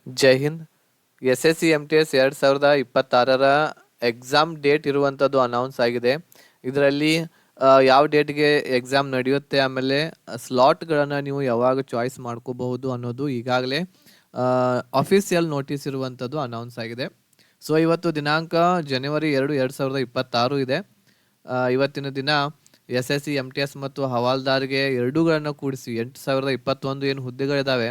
ಜೈ Hind. SSC MTS 2026 exam date ಇರುವಂಥದ್ದು announce ಆಗಿದೆ. ಇದರಲ್ಲಿ ಯಾವ ಡೇಟ್ಗೆ ಎಕ್ಸಾಮ್ ನಡೆಯುತ್ತೆ, ಆಮೇಲೆ ಸ್ಲಾಟ್ಗಳನ್ನು ನೀವು ಯಾವಾಗ ಚಾಯ್ಸ್ ಮಾಡ್ಕೋಬಹುದು ಅನ್ನೋದು ಈಗಾಗಲೇ ಅಫಿಷಿಯಲ್ ನೋಟಿಸ್ ಇರುವಂಥದ್ದು ಅನೌನ್ಸ್ ಆಗಿದೆ. ಸೊ ಇವತ್ತು ದಿನಾಂಕ ಜನವರಿ 2, 2026 ಇದೆ. ಇವತ್ತಿನ ದಿನ SSC MTS ಮತ್ತು ಹವಾಲ್ದಾರ್ಗೆ ಎರಡೂಗಳನ್ನು ಕೂಡಿಸಿ 8021 ಏನು ಹುದ್ದೆಗಳಿದ್ದಾವೆ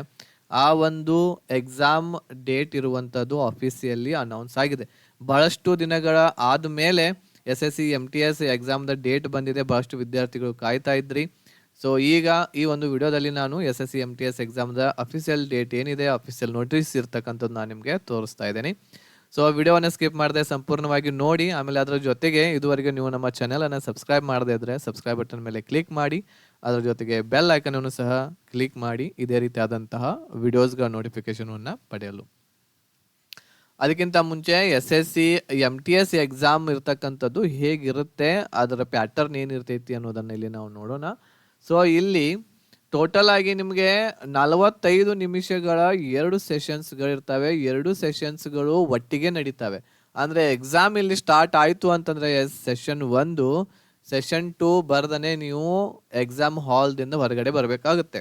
ಆ ಒಂದು ಎಕ್ಸಾಮ್ ಡೇಟ್ ಇರುವಂಥದ್ದು ಅಫಿಷಿಯಲಿ ಅನೌನ್ಸ್ ಆಗಿದೆ. ಬಹಳಷ್ಟು ದಿನಗಳ ಆದಮೇಲೆ SSC MTS ಎಕ್ಸಾಮ್ದ ಡೇಟ್ ಬಂದಿದೆ. ಬಹಳಷ್ಟು ವಿದ್ಯಾರ್ಥಿಗಳು ಕಾಯ್ತಾ ಇದ್ರಿ. ಸೊ ಈಗ ಈ ಒಂದು ವಿಡಿಯೋದಲ್ಲಿ ನಾನು SSC MTS ಎಕ್ಸಾಮ್ದ ಅಫಿಷಿಯಲ್ ಡೇಟ್ ಏನಿದೆ, ಅಫಿಷಿಯಲ್ ನೋಟಿಸ್ ಇರ್ತಕ್ಕಂಥದ್ದು ನಾನು ನಿಮಗೆ ತೋರಿಸ್ತಾ ಇದ್ದೀನಿ. ಸೊ ವಿಡಿಯೋವನ್ನು ಸ್ಕಿಪ್ ಮಾಡದೆ ಸಂಪೂರ್ಣವಾಗಿ ನೋಡಿ. ಆಮೇಲೆ ಅದರ ಜೊತೆಗೆ ಇದುವರೆಗೆ ನೀವು ನಮ್ಮ ಚಾನೆಲನ್ನು ಸಬ್ಸ್ಕ್ರೈಬ್ ಮಾಡದೇ ಇದ್ದರೆ ಸಬ್ಸ್ಕ್ರೈಬ್ ಬಟನ್ ಮೇಲೆ ಕ್ಲಿಕ್ ಮಾಡಿ. ಅದರ ಜೊತೆಗೆ ಬೆಲ್ ಐಕನನ್ನು ಸಹ ಕ್ಲಿಕ್ ಮಾಡಿ ಇದೇ ರೀತಿಯಾದಂತಹ ವಿಡಿಯೋಸ್ಗಳ ನೋಟಿಫಿಕೇಶನನ್ನು ಪಡೆಯಲು. ಅದಕ್ಕಿಂತ ಮುಂಚೆ SSC MTS ಎಕ್ಸಾಮ್ ಇರ್ತಕ್ಕಂಥದ್ದು ಹೇಗಿರುತ್ತೆ, ಅದರ ಪ್ಯಾಟರ್ನ್ ಏನಿರ್ತೈತಿ ಅನ್ನೋದನ್ನು ಇಲ್ಲಿ ನಾವು ನೋಡೋಣ. ಸೊ ಇಲ್ಲಿ ಟೋಟಲ್ ಆಗಿ ನಿಮಗೆ 45 ನಿಮಿಷಗಳ 2 ಸೆಷನ್ಸ್ಗಳಿರ್ತವೆ. 2 ಸೆಷನ್ಸ್ಗಳು ಒಟ್ಟಿಗೆ ನಡೀತವೆ. ಅಂದರೆ ಎಕ್ಸಾಮ್ ಇಲ್ಲಿ ಸ್ಟಾರ್ಟ್ ಆಯಿತು ಅಂತಂದರೆ ಸೆಷನ್ 1, ಸೆಷನ್ 2 ಬರ್ದನೆ ನೀವು ಎಕ್ಸಾಮ್ ಹಾಲ್ದಿಂದ ಹೊರಗಡೆ ಬರಬೇಕಾಗುತ್ತೆ.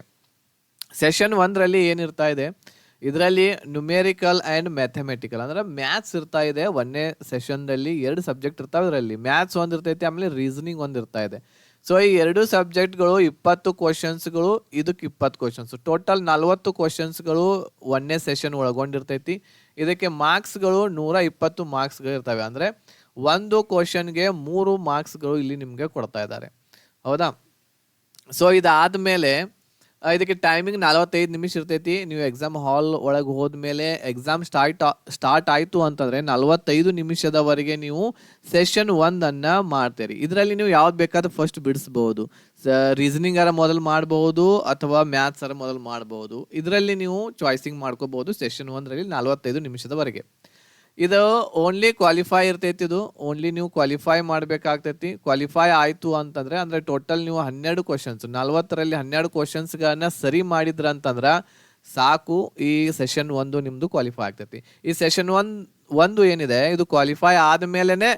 ಸೆಷನ್ 1ರಲ್ಲಿ ಏನಿರ್ತಾ ಇದೆ, ಇದರಲ್ಲಿ ನ್ಯೂಮೆರಿಕಲ್ ಆ್ಯಂಡ್ ಮ್ಯಾಥಮೆಟಿಕಲ್ ಅಂದರೆ ಮ್ಯಾಥ್ಸ್ ಇರ್ತಾ ಇದೆ. 1ನೇ ಸೆಷನ್ದಲ್ಲಿ 2 ಸಬ್ಜೆಕ್ಟ್ ಇರ್ತಾವೆ. ಇದರಲ್ಲಿ ಮ್ಯಾಥ್ಸ್ ಒಂದು ಇರ್ತೈತೆ, ಆಮೇಲೆ ರೀಸನಿಂಗ್ ಒಂದು ಇರ್ತಾ ಇದೆ. ಸೊ ಈ 2 ಸಬ್ಜೆಕ್ಟ್ಗಳು 20 ಕ್ವಶನ್ಸ್ಗಳು, ಇದಕ್ಕೆ 20 ಕ್ವಶನ್ಸ್, ಟೋಟಲ್ 40 ಕ್ವಶನ್ಸ್ಗಳು 1ನೇ ಸೆಷನ್ ಒಳಗೊಂಡಿರ್ತೈತಿ. ಇದಕ್ಕೆ ಮಾರ್ಕ್ಸ್ಗಳು 120 ಮಾರ್ಕ್ಸ್ಗಳು ಇರ್ತವೆ. ಅಂದರೆ ಒಂದು ಕ್ವಶನ್ಗೆ 3 ಮಾರ್ಕ್ಸ್ಗಳು ಇಲ್ಲಿ ನಿಮಗೆ ಕೊಡ್ತಾ ಇದ್ದಾರೆ. ಹೌದಾ? ಸೊ ಇದಾದಮೇಲೆ ಇದಕ್ಕೆ ಟೈಮಿಂಗ್ 45 ನಿಮಿಷ ಇರ್ತೈತಿ. ನೀವು ಎಕ್ಸಾಮ್ ಹಾಲ್ ಒಳಗೆ ಹೋದ್ಮೇಲೆ ಎಕ್ಸಾಮ್ ಸ್ಟಾರ್ಟ್ ಆಯಿತು ಅಂತಂದರೆ 45 ನಿಮಿಷದವರೆಗೆ ನೀವು ಸೆಷನ್ 1ಅನ್ನು ಮಾಡ್ತೀರಿ. ಇದರಲ್ಲಿ ನೀವು ಯಾವ್ದು ಬೇಕಾದ್ರೂ ಫಸ್ಟ್ ಬಿಡಿಸ್ಬೋದು. ರೀಸನಿಂಗಾರ ಮೊದಲು ಮಾಡ್ಬೋದು ಅಥವಾ ಮ್ಯಾಥ್ಸಾರ ಮೊದಲು ಮಾಡ್ಬೋದು. ಇದರಲ್ಲಿ ನೀವು ಚಾಯ್ಸಿಂಗ್ ಮಾಡ್ಕೋಬೋದು. ಸೆಷನ್ 1ರಲ್ಲಿ 45 ನಿಮಿಷದವರೆಗೆ. ಇದು ಓನ್ಲಿ ಕ್ವಾಲಿಫೈ ಇರ್ತೈತಿ. ಇದು ಓನ್ಲಿ ನೀವು ಕ್ವಾಲಿಫೈ ಮಾಡಬೇಕಾಗ್ತೈತಿ. ಕ್ವಾಲಿಫೈ ಆಯಿತು ಅಂತಂದರೆ ಅಂದರೆ ಟೋಟಲ್ ನೀವು 12 ಕ್ವಶನ್ಸ್, 40ರಲ್ಲಿ 12 ಕ್ವಶನ್ಸ್ಗಳನ್ನ ಸರಿ ಮಾಡಿದ್ರ ಅಂತಂದ್ರೆ ಸಾಕು, ಈ ಸೆಷನ್ 1 ನಿಮ್ಮದು ಕ್ವಾಲಿಫೈ ಆಗ್ತೈತಿ. ಈ ಸೆಷನ್ 1 ಏನಿದೆ ಇದು ಕ್ವಾಲಿಫೈ ಆದಮೇಲೆ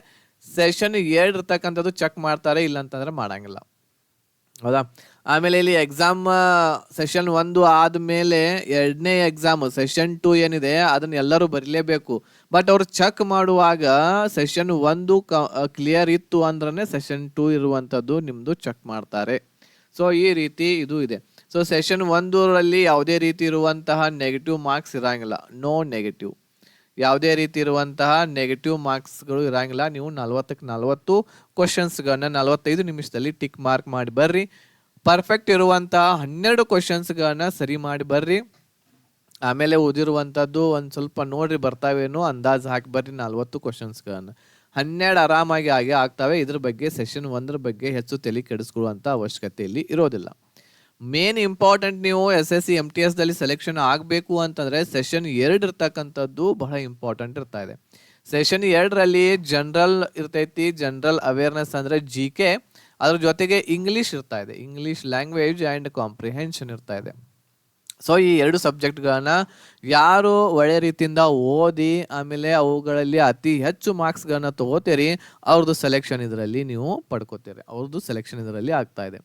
ಸೆಷನ್ 2 ಇರ್ತಕ್ಕಂಥದ್ದು ಚೆಕ್ ಮಾಡ್ತಾರೆ, ಇಲ್ಲ ಅಂತಂದ್ರೆ ಮಾಡಂಗಿಲ್ಲ. ಹೌದಾ? ಆಮೇಲೆ ಇಲ್ಲಿ ಎಕ್ಸಾಮ್ ಸೆಷನ್ 1 ಆದಮೇಲೆ 2ನೇ ಎಕ್ಸಾಮ್ ಸೆಷನ್ 2 ಏನಿದೆ ಅದನ್ನು ಎಲ್ಲರೂ ಬರೀಲೇಬೇಕು. ಬಟ್ ಅವ್ರು ಚೆಕ್ ಮಾಡುವಾಗ ಸೆಷನ್ 1 ಕ್ಲಿಯರ್ ಇತ್ತು ಅಂದ್ರೆ ಸೆಷನ್ 2 ಇರುವಂಥದ್ದು ನಿಮ್ಮದು ಚೆಕ್ ಮಾಡ್ತಾರೆ. ಸೊ ಈ ರೀತಿ ಇದು ಇದೆ. ಸೊ ಸೆಷನ್ 1ರಲ್ಲಿ ಯಾವುದೇ ರೀತಿ ಇರುವಂತಹ ನೆಗೆಟಿವ್ ಮಾರ್ಕ್ಸ್ ಇರೋಂಗಿಲ್ಲ. ನೋ ನೆಗೆಟಿವ್, ಯಾವುದೇ ರೀತಿ ಇರುವಂತಹ ನೆಗೆಟಿವ್ ಮಾರ್ಕ್ಸ್ಗಳು ಇರೋಂಗಿಲ್ಲ. ನೀವು 40ಕ್ಕೆ 40 ಕ್ವಶನ್ಸ್ಗಳನ್ನ 45 ನಿಮಿಷದಲ್ಲಿ ಟಿಕ್ ಮಾರ್ಕ್ ಮಾಡಿ ಬರ್ರಿ. ಪರ್ಫೆಕ್ಟ್ ಇರುವಂತಹ 12 ಕ್ವಶನ್ಸ್ಗಳನ್ನ ಸರಿ ಮಾಡಿ ಬರ್ರಿ. ಆಮೇಲೆ ಓದಿರುವಂಥದ್ದು ಒಂದು ಸ್ವಲ್ಪ ನೋಡ್ರಿ ಬರ್ತಾವೇನೋ ಅಂದಾಜು ಹಾಕಿ ಬರ್ರಿ. 40 ಕ್ವಶನ್ಸ್ಗಳನ್ನ 12 ಆರಾಮಾಗಿ ಆಗ್ತವೆ. ಇದ್ರ ಬಗ್ಗೆ ಸೆಷನ್ 1 ಬಗ್ಗೆ ಹೆಚ್ಚು ತಲೆ ಕೆಡಿಸ್ಕೊಳ್ಳುವಂಥ ಅವಶ್ಯಕತೆ ಇಲ್ಲಿ ಇರೋದಿಲ್ಲ. ಮೇನ್ ಇಂಪಾರ್ಟೆಂಟ್, ನೀವು SSC MTSದಲ್ಲಿ ಸೆಲೆಕ್ಷನ್ ಆಗಬೇಕು ಅಂತಂದರೆ ಸೆಷನ್ 2 ಇರ್ತಕ್ಕಂಥದ್ದು ಬಹಳ ಇಂಪಾರ್ಟೆಂಟ್ ಇರ್ತಾ ಇದೆ. ಸೆಷನ್ 2ರಲ್ಲಿ ಜನರಲ್ ಇರ್ತೈತಿ. ಜನರಲ್ ಅವೇರ್ನೆಸ್ ಅಂದರೆ GK, ಅದ್ರ ಜೊತೆಗೆ ಇಂಗ್ಲೀಷ್ ಇರ್ತಾ ಇದೆ. ಇಂಗ್ಲೀಷ್ ಲ್ಯಾಂಗ್ವೇಜ್ ಆ್ಯಂಡ್ ಕಾಂಪ್ರಿಹೆನ್ಷನ್ ಇರ್ತಾ ಇದೆ. ಸೊ ಈ 2 ಸಬ್ಜೆಕ್ಟ್ಗಳನ್ನ ಯಾರು ಒಳ್ಳೆ ರೀತಿಯಿಂದ ಓದಿ ಆಮೇಲೆ ಅವುಗಳಲ್ಲಿ ಅತಿ ಹೆಚ್ಚು ಮಾರ್ಕ್ಸ್ಗಳನ್ನ ತೊಗೋತೀರಿ ಅವ್ರದ್ದು ಸೆಲೆಕ್ಷನ್ ಇದರಲ್ಲಿ ನೀವು ಪಡ್ಕೋತೀರಿ. ಅವ್ರದ್ದು ಸೆಲೆಕ್ಷನ್ ಇದರಲ್ಲಿ ಆಗ್ತಾ ಇದೆ.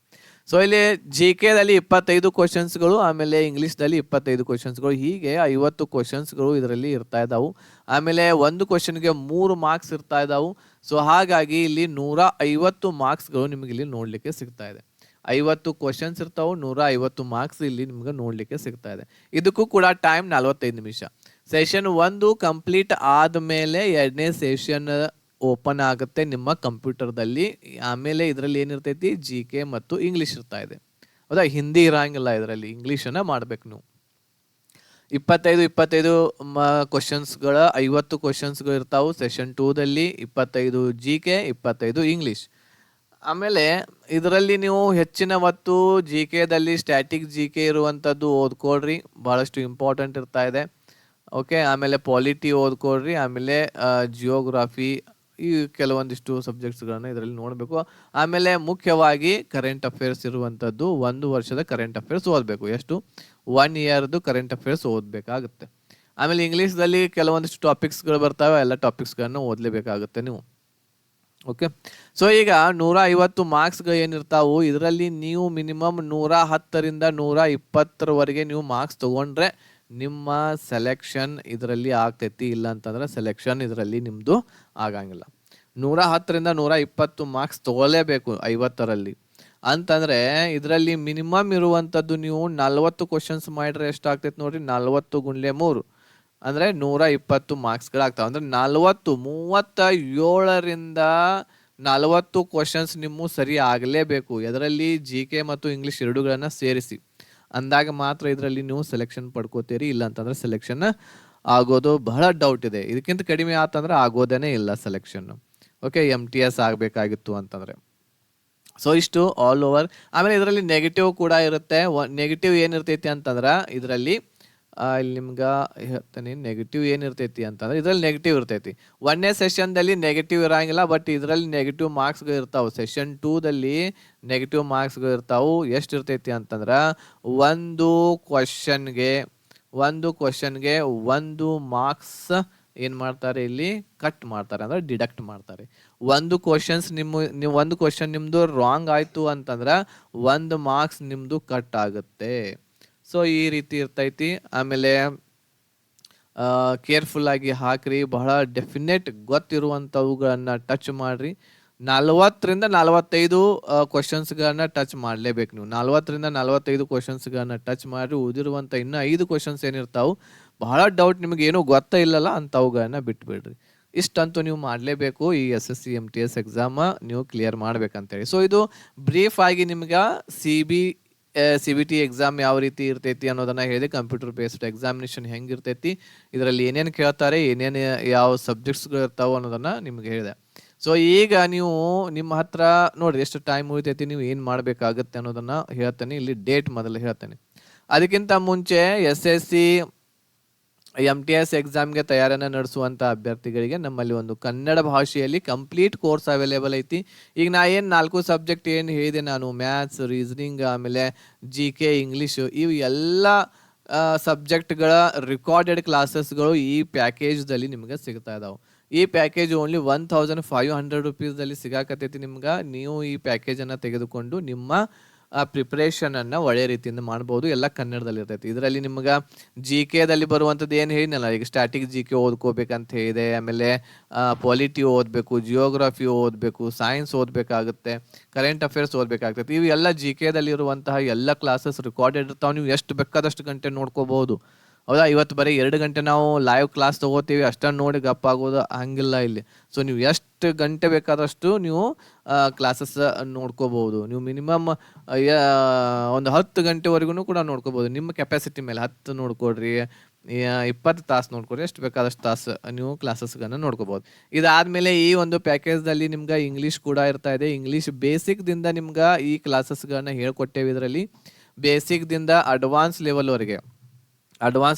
ಸೊ ಇಲ್ಲಿ GKದಲ್ಲಿ 25 ಕ್ವಶನ್ಸ್ಗಳು, ಆಮೇಲೆ ಇಂಗ್ಲೀಷ್ದಲ್ಲಿ 25 ಕ್ವಶನ್ಸ್ಗಳು, ಹೀಗೆ 50 ಕ್ವಶನ್ಸ್ಗಳು ಇದರಲ್ಲಿ ಇರ್ತಾ ಇದ್ದಾವೆ. ಆಮೇಲೆ ಒಂದು ಕ್ವಶನ್ಗೆ 3 ಮಾರ್ಕ್ಸ್ ಇರ್ತಾ ಇದ್ದಾವೆ. ಸೊ ಹಾಗಾಗಿ ಇಲ್ಲಿ 150 ಮಾರ್ಕ್ಸ್ಗಳು ನಿಮಗೆ ಇಲ್ಲಿ ನೋಡಲಿಕ್ಕೆ ಸಿಗ್ತಾ ಇದೆ. 50 ಕ್ವಶನ್ಸ್ ಇರ್ತಾವೆ, 150 ಮಾರ್ಕ್ಸ್ ಇಲ್ಲಿ ನಿಮ್ಗೆ ನೋಡಲಿಕ್ಕೆ ಸಿಗ್ತಾ ಇದೆ. ಇದಕ್ಕೂ ಕೂಡ ಟೈಮ್ 45 ನಿಮಿಷ. ಸೆಷನ್ 1 ಕಂಪ್ಲೀಟ್ ಆದಮೇಲೆ 2ನೇ ಸೆಷನ್ ಓಪನ್ ಆಗುತ್ತೆ ನಿಮ್ಮ ಕಂಪ್ಯೂಟರ್ದಲ್ಲಿ. ಆಮೇಲೆ ಇದರಲ್ಲಿ ಏನಿರ್ತೈತಿ GK ಮತ್ತು ಇಂಗ್ಲೀಷ್ ಇರ್ತಾ ಇದೆ. ಹೌದಾ? ಹಿಂದಿ ಇರೋಂಗಿಲ್ಲ ಇದರಲ್ಲಿ, ಇಂಗ್ಲೀಷನ್ನು ಮಾಡ್ಬೇಕು ನೀವು. 25 ಕ್ವಶನ್ಸ್ಗಳ 50 ಕ್ವಶನ್ಸ್ಗಳು ಇರ್ತಾವೆ ಸೆಷನ್ 2ದಲ್ಲಿ. 25 GK, 25 English. ಆಮೇಲೆ ಇದರಲ್ಲಿ ನೀವು ಹೆಚ್ಚಿನ ಹೊತ್ತು GKದಲ್ಲಿ ಸ್ಟ್ಯಾಟಿಕ್ GK ಇರುವಂಥದ್ದು ಓದ್ಕೊಳ್ರಿ, ಭಾಳಷ್ಟು ಇಂಪಾರ್ಟೆಂಟ್ ಇರ್ತಾ ಇದೆ. ಓಕೆ, ಆಮೇಲೆ ಪಾಲಿಟಿ ಓದ್ಕೊಳ್ರಿ, ಆಮೇಲೆ ಜಿಯೋಗ್ರಫಿ, ಈ ಕೆಲವೊಂದಿಷ್ಟು ಸಬ್ಜೆಕ್ಟ್ಸ್ಗಳನ್ನು ಇದರಲ್ಲಿ ನೋಡಬೇಕು. ಆಮೇಲೆ ಮುಖ್ಯವಾಗಿ ಕರೆಂಟ್ ಅಫೇರ್ಸ್ ಇರುವಂಥದ್ದು 1 ವರ್ಷದ ಕರೆಂಟ್ ಅಫೇರ್ಸ್ ಓದಬೇಕು. ಎಷ್ಟು? 1 ಇಯರ್ದು ಕರೆಂಟ್ ಅಫೇರ್ಸ್ ಓದಬೇಕಾಗುತ್ತೆ. ಆಮೇಲೆ ಇಂಗ್ಲೀಷ್ದಲ್ಲಿ ಕೆಲವೊಂದಿಷ್ಟು ಟಾಪಿಕ್ಸ್ಗಳು ಬರ್ತಾವೆ, ಎಲ್ಲ ಟಾಪಿಕ್ಸ್ಗಳನ್ನು ಓದಲೇಬೇಕಾಗುತ್ತೆ ನೀವು. ಓಕೆ, ಸೊ ಈಗ 150 ಮಾರ್ಕ್ಸ್ಗಳು ಏನಿರ್ತಾವು, ಇದರಲ್ಲಿ ನೀವು ಮಿನಿಮಮ್ 110ರಿಂದ 120ರವರೆಗೆ ನೀವು ಮಾರ್ಕ್ಸ್ ತೊಗೊಂಡ್ರೆ ನಿಮ್ಮ ಸೆಲೆಕ್ಷನ್ ಇದರಲ್ಲಿ ಆಗ್ತೈತಿ. ಇಲ್ಲ ಅಂತಂದ್ರೆ ಸೆಲೆಕ್ಷನ್ ಇದರಲ್ಲಿ ನಿಮ್ಮದು ಆಗಂಗಿಲ್ಲ. 110ರಿಂದ 120 ಮಾರ್ಕ್ಸ್ ತೊಗೊಳ್ಳೇಬೇಕು 50ರಲ್ಲಿ ಅಂತಂದರೆ ಇದರಲ್ಲಿ ಮಿನಿಮಮ್ ಇರುವಂಥದ್ದು ನೀವು 40 ಕ್ವಶನ್ಸ್ ಮಾಡಿದ್ರೆ ಎಷ್ಟಾಗ್ತೈತೆ ನೋಡ್ರಿ, 40 × 3 ಅಂದರೆ 120 ಮಾರ್ಕ್ಸ್ಗಳಾಗ್ತಾವೆ. ಅಂದರೆ 37ರಿಂದ 40 ಕ್ವಶನ್ಸ್ ನಿಮ್ಮ ಸರಿ ಆಗಲೇಬೇಕು. ಅದರಲ್ಲಿ GK ಮತ್ತು ಇಂಗ್ಲೀಷ್ ಎರಡುಗಳನ್ನು ಸೇರಿಸಿ ಅಂದಾಗ ಮಾತ್ರ ಇದರಲ್ಲಿ ನೀವು ಸೆಲೆಕ್ಷನ್ ಪಡ್ಕೋತೀರಿ. ಇಲ್ಲ ಅಂತಂದ್ರೆ ಸೆಲೆಕ್ಷನ್ ಆಗೋದು ಬಹಳ ಡೌಟ್ ಇದೆ. ಇದಕ್ಕಿಂತ ಕಡಿಮೆ ಆತಂದ್ರೆ ಆಗೋದೇ ಇಲ್ಲ ಸೆಲೆಕ್ಷನ್. ಓಕೆ, MTS ಆಗಬೇಕಾಗಿತ್ತು ಅಂತಂದರೆ. ಸೊ ಇಷ್ಟು ಆಲ್ ಓವರ್. ಆಮೇಲೆ ಇದರಲ್ಲಿ ನೆಗೆಟಿವ್ ಕೂಡ ಇರುತ್ತೆ. ನೆಗೆಟಿವ್ ಏನಿರ್ತೈತಿ ಅಂತಂದ್ರೆ ಇದರಲ್ಲಿ ಇಲ್ಲಿ ನಿಮ್ಗೆ ಹೇಳ್ತೀನಿ ನೆಗೆಟಿವ್ ಏನಿರ್ತೈತಿ ಅಂತಂದ್ರೆ ಇದರಲ್ಲಿ ನೆಗೆಟಿವ್ ಇರ್ತೈತಿ. 1ನೇ ಸೆಷನ್ದಲ್ಲಿ ನೆಗೆಟಿವ್ ಇರೋಂಗಿಲ್ಲ, ಬಟ್ ಇದರಲ್ಲಿ ನೆಗೆಟಿವ್ ಮಾರ್ಕ್ಸ್ಗಳು ಇರ್ತಾವೆ. ಸೆಷನ್ 2ದಲ್ಲಿ ನೆಗೆಟಿವ್ ಮಾರ್ಕ್ಸ್ಗಳು ಇರ್ತಾವೆ. ಎಷ್ಟು ಇರ್ತೈತಿ ಅಂತಂದ್ರೆ ಒಂದು ಕ್ವಶನ್ಗೆ 1 ಮಾರ್ಕ್ಸ್ ಏನು ಮಾಡ್ತಾರೆ ಇಲ್ಲಿ ಕಟ್ ಮಾಡ್ತಾರೆ, ಅಂದರೆ ಡಿಡಕ್ಟ್ ಮಾಡ್ತಾರೆ. ಒಂದು ಕ್ವಶನ್ ನಿಮ್ಮದು ರಾಂಗ್ ಆಯಿತು ಅಂತಂದ್ರೆ 1 ಮಾರ್ಕ್ಸ್ ನಿಮ್ಮದು ಕಟ್ ಆಗುತ್ತೆ. ಸೊ ಈ ರೀತಿ ಇರ್ತೈತಿ. ಆಮೇಲೆ ಕೇರ್ಫುಲ್ಲಾಗಿ ಹಾಕ್ರಿ, ಬಹಳ ಡೆಫಿನೆಟ್ ಗೊತ್ತಿರುವಂಥವುಗಳನ್ನು ಟಚ್ ಮಾಡಿರಿ. 40ರಿಂದ 45 ಕ್ವಶನ್ಸ್ಗಳನ್ನ ಟಚ್ ಮಾಡಲೇಬೇಕು ನೀವು. 40ರಿಂದ 45 ಕ್ವಶನ್ಸ್ಗಳನ್ನ ಟಚ್ ಮಾಡಿ ಉಳಿದಿರುವಂಥ ಇನ್ನೂ 5 ಕ್ವಶನ್ಸ್ ಏನಿರ್ತಾವೆ ಬಹಳ ಡೌಟ್ ನಿಮಗೆ ಏನೂ ಗೊತ್ತೇ ಇಲ್ಲಲ್ಲ ಅಂಥವುಗಳನ್ನ ಬಿಟ್ಬಿಡ್ರಿ. ಇಷ್ಟಂತೂ ನೀವು ಮಾಡಲೇಬೇಕು. ಈ SSC MTS ಎಕ್ಸಾಮ ನೀವು ಕ್ಲಿಯರ್ ಮಾಡ್ಬೇಕಂತೇಳಿ. ಸೊ ಇದು ಬ್ರೀಫ್ ಆಗಿ ನಿಮ್ಗೆ CBT ಎಕ್ಸಾಮ್ ಯಾವ ರೀತಿ ಇರ್ತೈತಿ ಅನ್ನೋದನ್ನ ಹೇಳಿದೆ. ಕಂಪ್ಯೂಟರ್ ಬೇಸ್ಡ್ ಎಕ್ಸಾಮಿನೇಷನ್ ಹೆಂಗಿರ್ತೈತಿ, ಇದರಲ್ಲಿ ಏನೇನು ಕೇಳ್ತಾರೆ, ಏನೇನು ಯಾವ ಸಬ್ಜೆಕ್ಟ್ಸ್ಗಳು ಇರ್ತಾವೆ ಅನ್ನೋದನ್ನ ನಿಮ್ಗೆ ಹೇಳಿದೆ. ಸೊ ಈಗ ನೀವು ನಿಮ್ಮ ಹತ್ರ ನೋಡ್ರಿ ಎಷ್ಟು ಟೈಮ್ ಉಳಿತೈತಿ, ನೀವು ಏನು ಮಾಡಬೇಕಾಗತ್ತೆ ಅನ್ನೋದನ್ನ ಹೇಳ್ತೇನೆ. ಇಲ್ಲಿ ಡೇಟ್ ಮೊದಲು ಹೇಳ್ತೇನೆ. ಅದಕ್ಕಿಂತ ಮುಂಚೆ SSC MTS ಎಕ್ಸಾಮ್ಗೆ ತಯಾರಿಯನ್ನು ನಡೆಸುವಂಥ ಅಭ್ಯರ್ಥಿಗಳಿಗೆ ನಮ್ಮಲ್ಲಿ ಒಂದು ಕನ್ನಡ ಭಾಷೆಯಲ್ಲಿ ಕಂಪ್ಲೀಟ್ ಕೋರ್ಸ್ ಅವೈಲೇಬಲ್ ಐತಿ. ಈಗ ನಾ ಏನು 4 ಸಬ್ಜೆಕ್ಟ್ ಏನು ಹೇಳಿದೆ ನಾನು, ಮ್ಯಾಥ್ಸ್, ರೀಸನಿಂಗ್, ಆಮೇಲೆ GK, ಇಂಗ್ಲೀಷು, ಇವು ಎಲ್ಲ ಸಬ್ಜೆಕ್ಟ್ಗಳ ರಿಕಾರ್ಡೆಡ್ ಕ್ಲಾಸಸ್ಗಳು ಈ ಪ್ಯಾಕೇಜ್ದಲ್ಲಿ ನಿಮಗೆ ಸಿಗ್ತಾ ಇದಾವೆ. ಈ ಪ್ಯಾಕೇಜ್ ಓನ್ಲಿ 1500 ರುಪೀಸ್ದಲ್ಲಿ ಸಿಗಾಕತ್ತೈತಿ ನಿಮ್ಗೆ. ನೀವು ಈ ಪ್ಯಾಕೇಜನ್ನು ತೆಗೆದುಕೊಂಡು ನಿಮ್ಮ ಪ್ರಿಪ್ರೇಷನನ್ನು ಒಳ್ಳೆ ರೀತಿಯಿಂದ ಮಾಡ್ಬೋದು. ಎಲ್ಲ ಕನ್ನಡದಲ್ಲಿ ಇರ್ತೈತಿ. ಇದರಲ್ಲಿ ನಿಮ್ಗೆ GKದಲ್ಲಿ ಬರುವಂಥದ್ದು ಏನು ಹೇಳಿನಲ್ಲ, ಈಗ ಸ್ಟ್ಯಾಟಿಕ್ GK ಓದ್ಕೋಬೇಕಂತ ಹೇಳಿದೆ. ಆಮೇಲೆ ಪಾಲಿಟಿ ಓದಬೇಕು, ಜಿಯೋಗ್ರಫಿ ಓದಬೇಕು, ಸೈನ್ಸ್ ಓದಬೇಕಾಗುತ್ತೆ, ಕರೆಂಟ್ ಅಫೇರ್ಸ್ ಓದಬೇಕಾಗ್ತೈತಿ. ಇವು ಎಲ್ಲ GKದಲ್ಲಿ ಇರುವಂತಹ ಎಲ್ಲ ಕ್ಲಾಸಸ್ ರಿಕಾರ್ಡೆಡ್ ಇರ್ತಾವೆ. ನೀವು ಎಷ್ಟು ಬೇಕಾದಷ್ಟು ಗಂಟೆ ನೋಡ್ಕೋಬಹುದು. ಹೌದಾ, ಇವತ್ತು ಬರೀ 2 ಗಂಟೆ ನಾವು ಲೈವ್ ಕ್ಲಾಸ್ ತೊಗೋತೀವಿ, ಅಷ್ಟನ್ನು ನೋಡಿ ಗಪ್ಪಾಗೋದು ಹಂಗಿಲ್ಲ ಇಲ್ಲಿ. ಸೊ ನೀವು ಎಷ್ಟು ಗಂಟೆ ಬೇಕಾದಷ್ಟು ನೀವು ಕ್ಲಾಸಸ್ ನೋಡ್ಕೋಬಹುದು. ನೀವು ಮಿನಿಮಮ್ ಒಂದು 10 ಗಂಟೆವರೆಗೂ ಕೂಡ ನೋಡ್ಕೋಬಹುದು. ನಿಮ್ಮ ಕೆಪಾಸಿಟಿ ಮೇಲೆ 10 ನೋಡ್ಕೊಡ್ರಿ, 20 ತಾಸು ನೋಡ್ಕೊಡ್ರಿ, ಎಷ್ಟು ಬೇಕಾದಷ್ಟು ತಾಸು ನೀವು ಕ್ಲಾಸಸ್ಗಳನ್ನು ನೋಡ್ಕೋಬಹುದು. ಇದಾದಮೇಲೆ ಈ ಒಂದು ಪ್ಯಾಕೇಜ್ದಲ್ಲಿ ನಿಮ್ಗೆ ಇಂಗ್ಲೀಷ್ ಕೂಡ ಇರ್ತಾ ಇದೆ. ಇಂಗ್ಲೀಷ್ ಬೇಸಿಕ್ದಿಂದ ನಿಮ್ಗೆ ಈ ಕ್ಲಾಸಸ್ಗಳನ್ನ ಹೇಳ್ಕೊಟ್ಟೇವೆ. ಇದರಲ್ಲಿ ಬೇಸಿಕ್ದಿಂದ ಅಡ್ವಾನ್ಸ್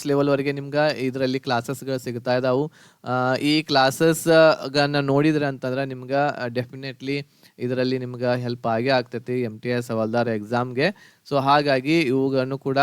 ಲೆವೆಲ್ವರೆಗೆ ನಿಮ್ಗೆ ಇದರಲ್ಲಿ ಕ್ಲಾಸಸ್ಗಳು ಸಿಗ್ತಾ ಇದಾವೆ. ಈ ಕ್ಲಾಸಸ್ಗಳನ್ನ ನೋಡಿದ್ರೆ ಅಂತಂದ್ರೆ ನಿಮ್ಗೆ ಡೆಫಿನೆಟ್ಲಿ ಇದರಲ್ಲಿ ನಿಮ್ಗೆ ಹೆಲ್ಪ್ ಆಗೇ ಆಗ್ತೈತಿ MTS ಹವಾಲ್ದಾರ್ ಎಕ್ಸಾಮ್ಗೆ. ಸೊ ಹಾಗಾಗಿ ಇವುಗಳನ್ನು ಕೂಡ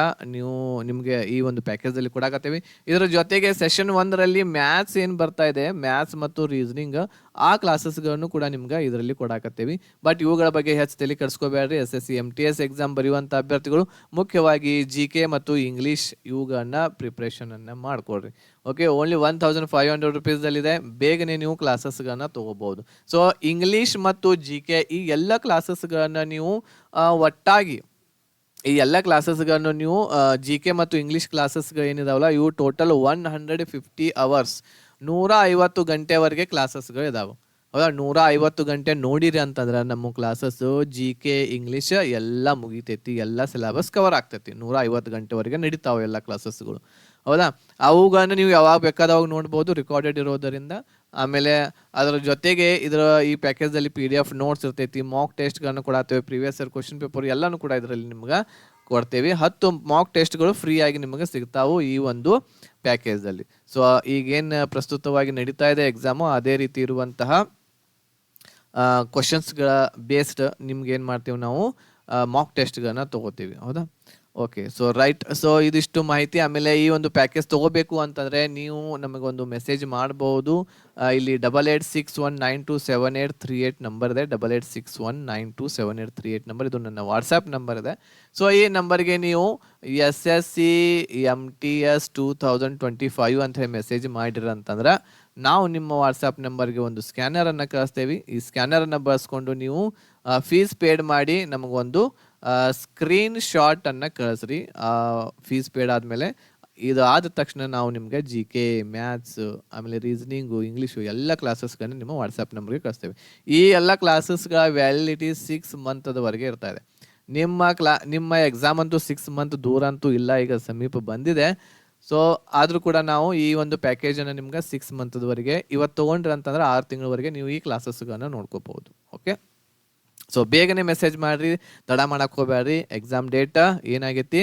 ನಿಮಗೆ ಈ ಒಂದು ಪ್ಯಾಕೇಜಲ್ಲಿ ಕೊಡಾಕತ್ತೀವಿ. ಇದರ ಜೊತೆಗೆ ಸೆಷನ್ 1ರಲ್ಲಿ ಮ್ಯಾಥ್ಸ್ ಏನು ಬರ್ತಾ ಇದೆ, ಮ್ಯಾಥ್ಸ್ ಮತ್ತು ರೀಸನಿಂಗ್, ಆ ಕ್ಲಾಸಸ್ಗಳನ್ನು ಕೂಡ ನಿಮ್ಗೆ ಇದರಲ್ಲಿ ಕೊಡಾಕತ್ತೀವಿ. ಬಟ್ ಇವುಗಳ ಬಗ್ಗೆ ಹೆಚ್ಚು ತಲೆ ಕೆಡಿಸ್ಕೋಬೇಡ್ರಿ. SSC MTS ಎಕ್ಸಾಮ್ ಬರೆಯುವಂಥ ಅಭ್ಯರ್ಥಿಗಳು ಮುಖ್ಯವಾಗಿ GK ಮತ್ತು ಇಂಗ್ಲೀಷ್ ಇವುಗಳನ್ನ ಪ್ರಿಪ್ರೇಷನನ್ನು ಮಾಡ್ಕೊಡ್ರಿ. Okay, only 1500 ರುಪೀಸ್ದಲ್ಲಿದೆ. ಬೇಗನೆ ನೀವು ಕ್ಲಾಸಸ್ಗಳನ್ನ ತೊಗೋಬಹುದು. ಸೊ ಇಂಗ್ಲೀಷ್ ಮತ್ತು GK ಈ ಎಲ್ಲ ಕ್ಲಾಸಸ್ಗಳನ್ನು ನೀವು ಒಟ್ಟಾಗಿ ಈ ಎಲ್ಲ ಕ್ಲಾಸಸ್ಗಳನ್ನು ನೀವು GK ಮತ್ತು ಇಂಗ್ಲೀಷ್ ಕ್ಲಾಸಸ್ಗಳು ಏನಿದಾವಲ್ಲ ಇವು ಟೋಟಲ್ 150 ಅವರ್ಸ್, 150 ಗಂಟೆವರೆಗೆ ಕ್ಲಾಸಸ್ಗಳು ಇದಾವೆ. ಹೌದಾ, 150 ಗಂಟೆ ನೋಡಿರಿ ಅಂತಂದ್ರೆ ನಮ್ಮ ಕ್ಲಾಸಸ್ಸು GK ಇಂಗ್ಲೀಷ್ ಎಲ್ಲ ಮುಗಿತೈತಿ, ಎಲ್ಲ ಸಿಲೆಬಸ್ ಕವರ್ ಆಗ್ತೈತಿ. 150 ಗಂಟೆವರೆಗೆ ನಡೀತಾವೆ ಎಲ್ಲ ಕ್ಲಾಸಸ್ಗಳು. ಹೌದಾ, ಅವುಗಳನ್ನ ನೀವು ಯಾವಾಗ ಬೇಕಾದವಾಗ ನೋಡ್ಬೋದು, ರಿಕಾರ್ಡೆಡ್ ಇರೋದರಿಂದ. ಆಮೇಲೆ ಅದರ ಜೊತೆಗೆ ಈ ಪ್ಯಾಕೇಜಲ್ಲಿ PDF ನೋಟ್ಸ್ ಇರ್ತೈತಿ, ಮಾಕ್ ಟೆಸ್ಟ್ಗಳನ್ನು ಕೊಡತ್ತೇವೆ, ಪ್ರೀವಿಯಸ್ ಇಯರ್ ಕ್ವಶನ್ ಪೇಪರ್ ಎಲ್ಲನೂ ಕೂಡ ಇದರಲ್ಲಿ ನಿಮ್ಗೆ ಕೊಡ್ತೇವೆ. 10 ಮಾಕ್ ಟೆಸ್ಟ್ಗಳು ಫ್ರೀ ಆಗಿ ನಿಮಗೆ ಸಿಗ್ತಾವು ಈ ಒಂದು ಪ್ಯಾಕೇಜಲ್ಲಿ. ಸೊ ಈಗೇನು ಪ್ರಸ್ತುತವಾಗಿ ನಡೀತಾ ಇದೆ ಎಕ್ಸಾಮು, ಅದೇ ರೀತಿ ಇರುವಂತಹ ಕ್ವಶನ್ಸ್ಗಳ ಬೇಸ್ಡ್ ನಿಮ್ಗೆ ಏನು ಮಾಡ್ತೀವಿ ನಾವು ಮಾಕ್ ಟೆಸ್ಟ್ಗಳನ್ನ ತೊಗೋತೀವಿ. ಹೌದಾ, ಓಕೆ. So right. ಸೊ ಇದಿಷ್ಟು ಮಾಹಿತಿ. ಆಮೇಲೆ ಈ ಒಂದು ಪ್ಯಾಕೇಜ್ ತಗೋಬೇಕು ಅಂತಂದ್ರೆ ನೀವು ನಮಗೊಂದು ಮೆಸೇಜ್ ಮಾಡಬಹುದು. ಇಲ್ಲಿ 8861927838 ನಂಬರ್ ಇದೆ. 8861927838 ನಂಬರ್, ಇದು ನನ್ನ ವಾಟ್ಸ್ಆ್ಯಪ್ ನಂಬರ್ ಇದೆ. ಸೊ ಈ ನಂಬರ್ಗೆ ನೀವು SSCMTS 2025 ಅಂತ ಹೇಳಿ ಮೆಸೇಜ್ ಮಾಡಿರಿ ಅಂತಂದ್ರೆ ನಾವು ನಿಮ್ಮ ವಾಟ್ಸಪ್ ನಂಬರ್ಗೆ ಒಂದು ಸ್ಕ್ಯಾನರನ್ನು ಕಳಿಸ್ತೇವೆ. ಈ ಸ್ಕ್ಯಾನರನ್ನು ಬಳಸ್ಕೊಂಡು ನೀವು ಫೀಸ್ ಪೇಡ್ ಮಾಡಿ ನಮಗೊಂದು ಸ್ಕ್ರೀನ್ ಶಾಟನ್ನು ಕಳಿಸ್ರಿ. ಫೀಸ್ ಪೇಡ್ ಆದಮೇಲೆ ಇದು ಆದ ತಕ್ಷಣ ನಾವು ನಿಮಗೆ GK, ಮ್ಯಾಥ್ಸ್, ಆಮೇಲೆ ರೀಸನಿಂಗು, ಇಂಗ್ಲೀಷು ಎಲ್ಲ ಕ್ಲಾಸಸ್ಗಳನ್ನು ನಿಮ್ಮ ವಾಟ್ಸಪ್ ನಂಬರ್ಗೆ ಕಳಿಸ್ತೇವೆ. ಈ ಎಲ್ಲ ಕ್ಲಾಸಸ್ಗಳ ವ್ಯಾಲಿಡಿಟಿ 6 ಮಂತ್ವರೆಗೆ ಇರ್ತಾ ಇದೆ. ನಿಮ್ಮ ಎಕ್ಸಾಮ್ ಅಂತೂ 6 ಮಂತ್ ದೂರ ಅಂತೂ ಇಲ್ಲ, ಈಗ ಸಮೀಪ ಬಂದಿದೆ. ಸೊ ಆದರೂ ಕೂಡ ನಾವು ಈ ಒಂದು ಪ್ಯಾಕೇಜನ್ನು ನಿಮ್ಗೆ 6 ಮಂತ್ವರೆಗೆ ಇವತ್ತು ತೊಗೊಂಡ್ರಿ ಅಂತಂದ್ರೆ 6 ತಿಂಗಳವರೆಗೆ ನೀವು ಈ ಕ್ಲಾಸಸ್ಗಳನ್ನು ನೋಡ್ಕೋಬಹುದು. ಓಕೆ. ಸೊ ಬೇಗನೆ ಮೆಸೇಜ್ ಮಾಡಿರಿ, ತಡ ಮಾಡಕ್ಕೆ ಹೋಗ್ಬೇಡ್ರಿ. ಎಕ್ಸಾಮ್ ಡೇಟ್ ಏನಾಗೈತಿ,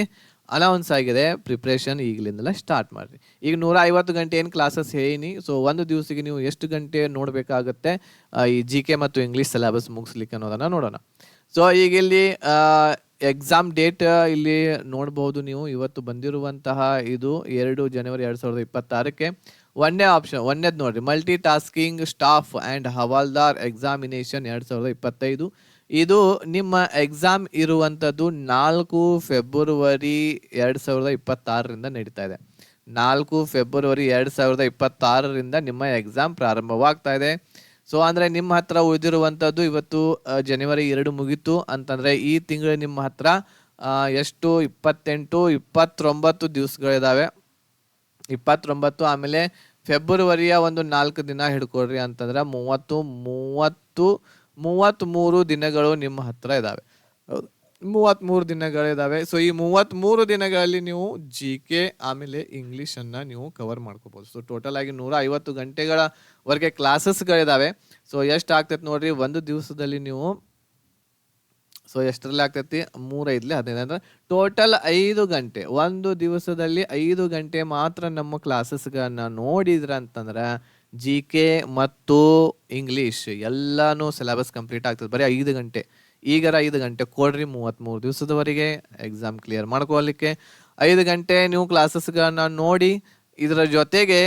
ಅನೌನ್ಸ್ ಆಗಿದೆ. ಪ್ರಿಪ್ರೇಷನ್ ಈಗಲಿಂದಲೇ ಸ್ಟಾರ್ಟ್ ಮಾಡಿರಿ. ಈಗ 150 ಗಂಟೆ ಏನು ಕ್ಲಾಸಸ್ ಹೇಳೀನಿ. ಸೊ ಒಂದು ದಿವಸಕ್ಕೆ ನೀವು ಎಷ್ಟು ಗಂಟೆ ನೋಡಬೇಕಾಗತ್ತೆ ಈ GK ಮತ್ತು ಇಂಗ್ಲೀಷ್ ಸಿಲೆಬಸ್ ಮುಗಿಸ್ಲಿಕ್ಕೆ ಅನ್ನೋದನ್ನು ನೋಡೋಣ. ಸೊ ಈಗ ಇಲ್ಲಿ ಎಕ್ಸಾಮ್ ಡೇಟ್ ಇಲ್ಲಿ ನೋಡ್ಬೋದು ನೀವು. ಇವತ್ತು ಬಂದಿರುವಂತಹ ಇದು 2 ಜನವರಿ 2026ಕ್ಕೆ. ಒಂದೇ ಆಪ್ಷನ್, ಒಂದೇದು ನೋಡ್ರಿ, multi tasking staff and Havaldar examination 2025. ಇದು ನಿಮ್ಮ ಎಕ್ಸಾಮ್ ಇರುವಂಥದ್ದು 4 ಫೆಬ್ರವರಿ 2026ರಿಂದ ನಡೀತಾ ಇದೆ. 4 ಫೆಬ್ರವರಿ 2026ರಿಂದ ನಿಮ್ಮ ಎಕ್ಸಾಮ್ ಪ್ರಾರಂಭವಾಗ್ತಾ ಇದೆ. ಸೊ ಅಂದರೆ ನಿಮ್ಮ ಹತ್ರ ಉಳಿದಿರುವಂಥದ್ದು ಇವತ್ತು ಜನವರಿ 2 ಮುಗೀತು ಅಂತಂದರೆ ಈ ತಿಂಗಳು ನಿಮ್ಮ ಹತ್ರ ಎಷ್ಟು 28, 29 ದಿವಸಗಳಿದ್ದಾವೆ. 29, ಆಮೇಲೆ ಫೆಬ್ರವರಿಯ ಒಂದು 4 ದಿನ ಹಿಡ್ಕೊಳ್ರಿ ಅಂತಂದ್ರೆ 33 ದಿನಗಳು ನಿಮ್ಮ ಹತ್ರ ಇದ್ದಾವೆ. 33 ದಿನಗಳಿದ್ದಾವೆ. ಸೊ ಈ 33 ದಿನಗಳಲ್ಲಿ ನೀವು GK ಆಮೇಲೆ ಇಂಗ್ಲೀಷನ್ನು ನೀವು ಕವರ್ ಮಾಡ್ಕೋಬೋದು. ಸೊ ಟೋಟಲ್ ಆಗಿ 150 ಗಂಟೆಗಳವರೆಗೆ ಕ್ಲಾಸಸ್ಗಳಿದ್ದಾವೆ. ಸೊ ಎಷ್ಟು ಆಗ್ತೈತೆ ನೋಡ್ರಿ ಒಂದು ದಿವಸದಲ್ಲಿ ನೀವು. ಸೊ ಎಷ್ಟರಲ್ಲಿ ಆಗ್ತೈತಿ, 3 5 15 ಅಂದ್ರೆ ಟೋಟಲ್ 5 ಗಂಟೆ. ಒಂದು ದಿವಸದಲ್ಲಿ 5 ಗಂಟೆ ಮಾತ್ರ ನಮ್ಮ ಕ್ಲಾಸಸ್ಗಳನ್ನ ನೋಡಿದ್ರೆ ಅಂತಂದ್ರೆ GK ಮತ್ತು ಇಂಗ್ಲೀಷ್ ಎಲ್ಲಾನು ಸಿಲೆಬಸ್ ಕಂಪ್ಲೀಟ್ ಆಗ್ತದೆ. ಬರೀ 5 ಗಂಟೆ. ಈಗಾರ 5 ಗಂಟೆ ಕೊಡ್ರಿ 33 ದಿವಸದವರೆಗೆ ಎಕ್ಸಾಮ್ ಕ್ಲಿಯರ್ ಮಾಡ್ಕೊಳ್ಳಿಕ್ಕೆ. 5 ಗಂಟೆ ನೀವು ಕ್ಲಾಸಸ್ಗಳನ್ನ ನೋಡಿ, ಇದರ ಜೊತೆಗೆ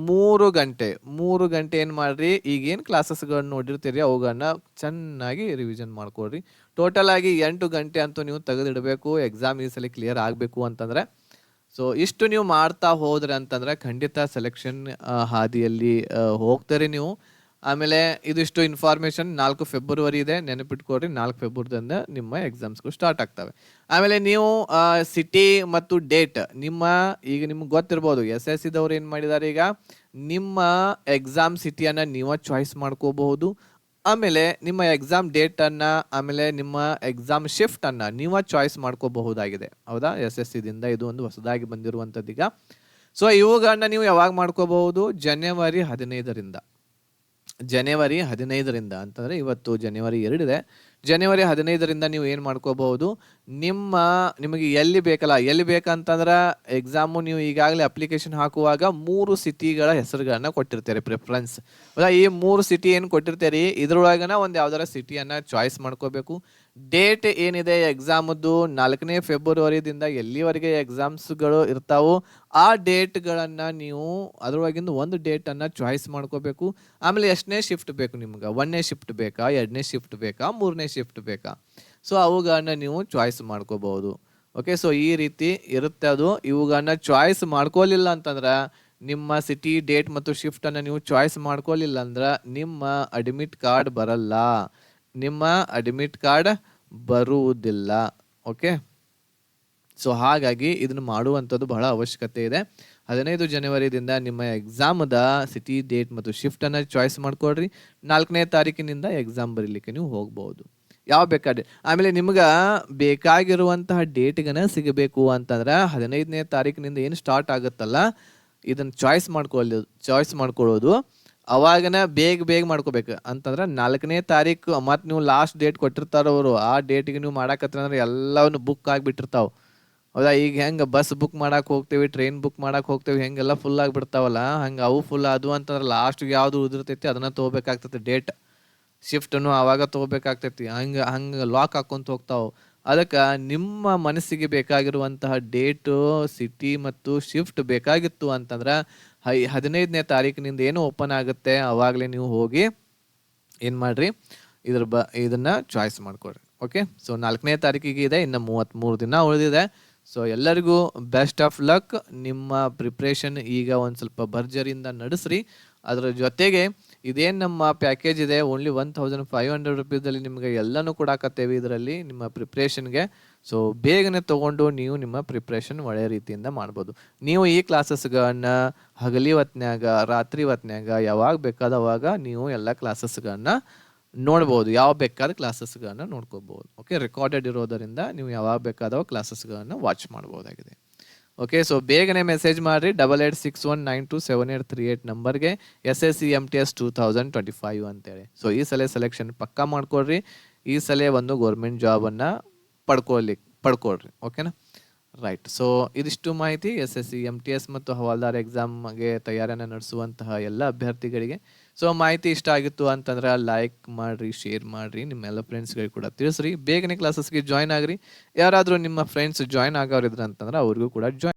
3 ಗಂಟೆ ಏನು ಮಾಡ್ರಿ, ಈಗೇನು ಕ್ಲಾಸಸ್ಗಳನ್ನ ನೋಡಿರ್ತೀರಿ ಅವುಗಳನ್ನ ಚೆನ್ನಾಗಿ ರಿವಿಷನ್ ಮಾಡ್ಕೊಳ್ರಿ. ಟೋಟಲ್ ಆಗಿ 8 ಗಂಟೆ ಅಂತೂ ನೀವು ತೆಗೆದಿಡಬೇಕು ಎಕ್ಸಾಮ್ ಈ ಸಲ ಕ್ಲಿಯರ್ ಆಗಬೇಕು ಅಂತಂದರೆ. ಸೊ ಇಷ್ಟು ನೀವು ಮಾಡ್ತಾ ಹೋದ್ರೆ ಅಂತಂದ್ರೆ ಖಂಡಿತ ಸೆಲೆಕ್ಷನ್ ಹಾದಿಯಲ್ಲಿ ಹೋಗ್ತಾರೆ ನೀವು. ಆಮೇಲೆ ಇದಿಷ್ಟು ಇನ್ಫಾರ್ಮೇಷನ್ 4 ಫೆಬ್ರವರಿ ಇದೆ, ನೆನಪಿಟ್ಕೊಡ್ರಿ. 4 ಫೆಬ್ರವರಿಯಿಂದ ನಿಮ್ಮ ಎಕ್ಸಾಮ್ಸ್ಗಳು ಸ್ಟಾರ್ಟ್ ಆಗ್ತವೆ. ಆಮೇಲೆ ನೀವು ಸಿಟಿ ಮತ್ತು ಡೇಟ್ ಈಗ ನಿಮ್ಗೆ ಗೊತ್ತಿರ್ಬೋದು, SSCದವ್ರು ಏನು ಮಾಡಿದ್ದಾರೆ, ಈಗ ನಿಮ್ಮ ಎಕ್ಸಾಮ್ ಸಿಟಿಯನ್ನು ನೀವು ಚಾಯ್ಸ್ ಮಾಡ್ಕೋಬಹುದು. ಆಮೇಲೆ ನಿಮ್ಮ ಎಕ್ಸಾಮ್ ಡೇಟನ್ನು, ಆಮೇಲೆ ನಿಮ್ಮ ಎಕ್ಸಾಮ್ ಶಿಫ್ಟನ್ನು ನೀವು ಚಾಯ್ಸ್ ಮಾಡ್ಕೋಬಹುದಾಗಿದೆ. ಹೌದಾ, SSCದಿಂದ ಇದು ಒಂದು ಹೊಸದಾಗಿ ಬಂದಿರುವಂಥದ್ದೀಗ. ಸೊ ಇವುಗಳನ್ನ ನೀವು ಯಾವಾಗ ಮಾಡ್ಕೋಬಹುದು, ಜನವರಿ 15ರಿಂದ ಅಂತಂದರೆ ಇವತ್ತು ಜನವರಿ 2 ಇದೆ. ಜನವರಿ 15ರಿಂದ ನೀವು ಏನು ಮಾಡ್ಕೋಬಹುದು, ನಿಮಗೆ ಎಲ್ಲಿ ಬೇಕಂತಂದ್ರೆ ಎಕ್ಸಾಮು ನೀವು ಈಗಾಗಲೇ ಅಪ್ಲಿಕೇಶನ್ ಹಾಕುವಾಗ 3 ಸಿಟಿಗಳ ಹೆಸರುಗಳನ್ನ ಕೊಟ್ಟಿರ್ತಾರೆ ಪ್ರಿಫರೆನ್ಸ್. ಈ 3 ಸಿಟಿ ಏನು ಕೊಟ್ಟಿರ್ತೀರಿ ಇದ್ರೊಳಗನ ಒಂದು ಯಾವ್ದಾರ ಸಿಟಿಯನ್ನು ಚಾಯ್ಸ್ ಮಾಡ್ಕೋಬೇಕು. ಡೇಟ್ ಏನಿದೆ ಎಕ್ಸಾಮದ್ದು 4ನೇ ಫೆಬ್ರವರಿದಿಂದ ಎಲ್ಲಿವರೆಗೆ ಎಕ್ಸಾಮ್ಸ್ಗಳು ಇರ್ತಾವೋ ಆ ಡೇಟ್ಗಳನ್ನು ನೀವು ಅದರೊಳಗಿಂದ ಒಂದು ಡೇಟನ್ನು ಚಾಯ್ಸ್ ಮಾಡ್ಕೋಬೇಕು. ಆಮೇಲೆ ಎಷ್ಟನೇ ಶಿಫ್ಟ್ ಬೇಕು ನಿಮ್ಗೆ, 1ನೇ ಶಿಫ್ಟ್ ಬೇಕಾ, 2ನೇ ಶಿಫ್ಟ್ ಬೇಕಾ, 3ನೇ ಶಿಫ್ಟ್ ಬೇಕಾ. ಸೊ ಅವುಗಳನ್ನ ನೀವು ಚಾಯ್ಸ್ ಮಾಡ್ಕೋಬಹುದು. ಓಕೆ. ಸೊ ಈ ರೀತಿ ಇರುತ್ತೆ ಅದು. ಇವುಗಳನ್ನ ಚಾಯ್ಸ್ ಮಾಡ್ಕೋಲಿಲ್ಲ ಅಂತಂದ್ರೆ, ನಿಮ್ಮ ಸಿಟಿ ಡೇಟ್ ಮತ್ತು ಶಿಫ್ಟನ್ನು ನೀವು ಚಾಯ್ಸ್ ಮಾಡ್ಕೋಲಿಲ್ಲ ಅಂದ್ರೆ ನಿಮ್ಮ ಅಡ್ಮಿಟ್ ಕಾರ್ಡ್ ಬರುವುದಿಲ್ಲ. ಓಕೆ. ಸೊ ಹಾಗಾಗಿ ಇದನ್ನು ಮಾಡುವಂಥದ್ದು ಬಹಳ ಅವಶ್ಯಕತೆ ಇದೆ. 15 ಜನವರಿದಿಂದ ನಿಮ್ಮ ಎಕ್ಸಾಮದ ಸಿಟಿ ಡೇಟ್ ಮತ್ತು ಶಿಫ್ಟನ್ನು ಚಾಯ್ಸ್ ಮಾಡ್ಕೊಳ್ರಿ. 4ನೇ ತಾರೀಕಿನಿಂದ ಎಕ್ಸಾಮ್ ಬರೀಲಿಕ್ಕೆ ನೀವು ಹೋಗ್ಬೋದು, ಯಾವ ಬೇಕಾದ್ರೆ. ಆಮೇಲೆ ನಿಮ್ಗೆ ಬೇಕಾಗಿರುವಂತಹ ಡೇಟ್ಗನ ಸಿಗಬೇಕು ಅಂತಂದ್ರೆ 15ನೇ ತಾರೀಕಿನಿಂದ ಏನು ಸ್ಟಾರ್ಟ್ ಆಗುತ್ತಲ್ಲ ಇದನ್ನು ಚಾಯ್ಸ್ ಮಾಡ್ಕೊಳ್ಳೋದು. ಅವಾಗನ ಬೇಗ ಮಾಡ್ಕೋಬೇಕು ಅಂತಂದ್ರೆ 4ನೇ ತಾರೀಕು ಮತ್ತು ನೀವು ಲಾಸ್ಟ್ ಡೇಟ್ ಕೊಟ್ಟಿರ್ತಾರವರು, ಆ ಡೇಟಿಗೆ ನೀವು ಮಾಡಾಕತ್ತಂದ್ರೆ ಎಲ್ಲವನ್ನು ಬುಕ್ ಆಗಿಬಿಟ್ಟಿರ್ತಾವೆ. ಹೌದಾ, ಈಗ ಹೆಂಗೆ ಬಸ್ ಬುಕ್ ಮಾಡಕ್ಕೆ ಹೋಗ್ತೀವಿ, ಟ್ರೈನ್ ಬುಕ್ ಮಾಡಕ್ಕೆ ಹೋಗ್ತೀವಿ, ಹೆಂಗೆಲ್ಲ ಫುಲ್ ಆಗಿಬಿಡ್ತಾವಲ್ಲ, ಹಂಗೆ ಅವು ಫುಲ್ ಅದು ಅಂತಂದ್ರೆ ಲಾಸ್ಟ್ಗೆ ಯಾವುದು ಉಳಿದಿರ್ತೈತಿ ಅದನ್ನು ತೊಗೋಬೇಕಾಗ್ತೈತಿ. ಡೇಟ್ ಶಿಫ್ಟನ್ನು ಆವಾಗ ತೊಗೋಬೇಕಾಗ್ತೈತಿ. ಹಂಗೆ ಲಾಕ್ ಹಾಕ್ಕೊಂತ ಹೋಗ್ತಾವೆ. ಅದಕ್ಕೆ ನಿಮ್ಮ ಮನಸ್ಸಿಗೆ ಬೇಕಾಗಿರುವಂತಹ ಡೇಟು, ಸಿಟಿ ಮತ್ತು ಶಿಫ್ಟ್ ಬೇಕಾಗಿತ್ತು ಅಂತಂದ್ರೆ 15ನೇ ತಾರೀಕಿನಿಂದ ಏನು ಓಪನ್ ಆಗುತ್ತೆ ಅವಾಗಲೇ ನೀವು ಹೋಗಿ ಏನು ಮಾಡಿರಿ, ಇದನ್ನು ಚಾಯ್ಸ್ ಮಾಡಿಕೊಡ್ರಿ. ಓಕೆ, ಸೊ 4ನೇ ತಾರೀಕಿಗೆ ಇದೆ, ಇನ್ನು 33 ದಿನ ಉಳಿದಿದೆ. ಸೊ ಎಲ್ಲರಿಗೂ ಬೆಸ್ಟ್ ಆಫ್ ಲಕ್. ನಿಮ್ಮ ಪ್ರಿಪ್ರೇಷನ್ ಈಗ ಒಂದು ಸ್ವಲ್ಪ ಭರ್ಜರಿಯಿಂದ ನಡೆಸ್ರಿ. ಅದರ ಜೊತೆಗೆ ಇದೇನು ನಮ್ಮ ಪ್ಯಾಕೇಜ್ ಇದೆ, ಓನ್ಲಿ 1500 ರುಪೀಸಲ್ಲಿ ನಿಮಗೆ ಎಲ್ಲನೂ ಕೊಡಾಕತ್ತೇವೆ ಇದರಲ್ಲಿ ನಿಮ್ಮ ಪ್ರಿಪ್ರೇಷನ್ಗೆ. ಸೊ ಬೇಗನೆ ತೊಗೊಂಡು ನೀವು ನಿಮ್ಮ ಪ್ರಿಪ್ರೇಷನ್ ಒಳ್ಳೆಯ ರೀತಿಯಿಂದ ಮಾಡ್ಬೋದು. ನೀವು ಈ ಕ್ಲಾಸಸ್ಗಳನ್ನ ಹಗಲಿ ಹೊತ್ನ್ಯಾಗ, ರಾತ್ರಿ ಹೊತ್ನ್ಯಾಗ ಯಾವಾಗ ಬೇಕಾದ ಅವಾಗ ನೀವು ಎಲ್ಲ ಕ್ಲಾಸಸ್ಗಳನ್ನ ನೋಡ್ಬೋದು, ಯಾವ ಬೇಕಾದ ಕ್ಲಾಸಸ್ಗಳನ್ನ ನೋಡ್ಕೋಬೋದು. ಓಕೆ, ರೆಕಾರ್ಡೆಡ್ ಇರೋದರಿಂದ ನೀವು ಯಾವಾಗ ಬೇಕಾದವ ಕ್ಲಾಸಸ್ಗಳನ್ನು ವಾಚ್ ಮಾಡ್ಬೋದಾಗಿದೆ. ಓಕೆ, ಸೊ ಬೇಗನೆ ಮೆಸೇಜ್ ಮಾಡಿರಿ 8861927838 ನಂಬರ್ಗೆ SSCMTS 2025 ಅಂತೇಳಿ. ಸೊ ಈ ಸಲ ಸೆಲೆಕ್ಷನ್ ಪಕ್ಕಾ ಮಾಡ್ಕೊಳ್ರಿ. ಈ ಸಲ ಒಂದು ಗೌರ್ಮೆಂಟ್ ಜಾಬನ್ನು ಪಡ್ಕೊಳ್ರಿ. ಓಕೆನಾ, ರೈಟ್. ಸೊ ಇದಿಷ್ಟು ಮಾಹಿತಿ SSCMTS ಮತ್ತು ಹವಾಲ್ದಾರ್ ಎಕ್ಸಾಮ್ಗೆ ತಯಾರಿಯನ್ನು ನಡೆಸುವಂತಹ ಎಲ್ಲ ಅಭ್ಯರ್ಥಿಗಳಿಗೆ. ಸೊ ಮಾಹಿತಿ ಇಷ್ಟ ಆಗಿತ್ತು ಅಂತಂದ್ರೆ ಲೈಕ್ ಮಾಡಿರಿ, ಶೇರ್ ಮಾಡಿರಿ, ನಿಮ್ಮೆಲ್ಲ ಫ್ರೆಂಡ್ಸ್ಗಳಿಗೆ ಕೂಡ ತಿಳಿಸ್ರಿ. ಬೇಗನೆ ಕ್ಲಾಸಸ್ಗೆ ಜಾಯ್ನ್ ಆಗ್ರಿ. ಯಾರಾದರೂ ನಿಮ್ಮ ಫ್ರೆಂಡ್ಸ್ ಜಾಯ್ನ್ ಆಗೋರಿದ್ರು ಅಂತಂದ್ರೆ ಅವ್ರಿಗೂ ಕೂಡ ಜಾಯ್ನ್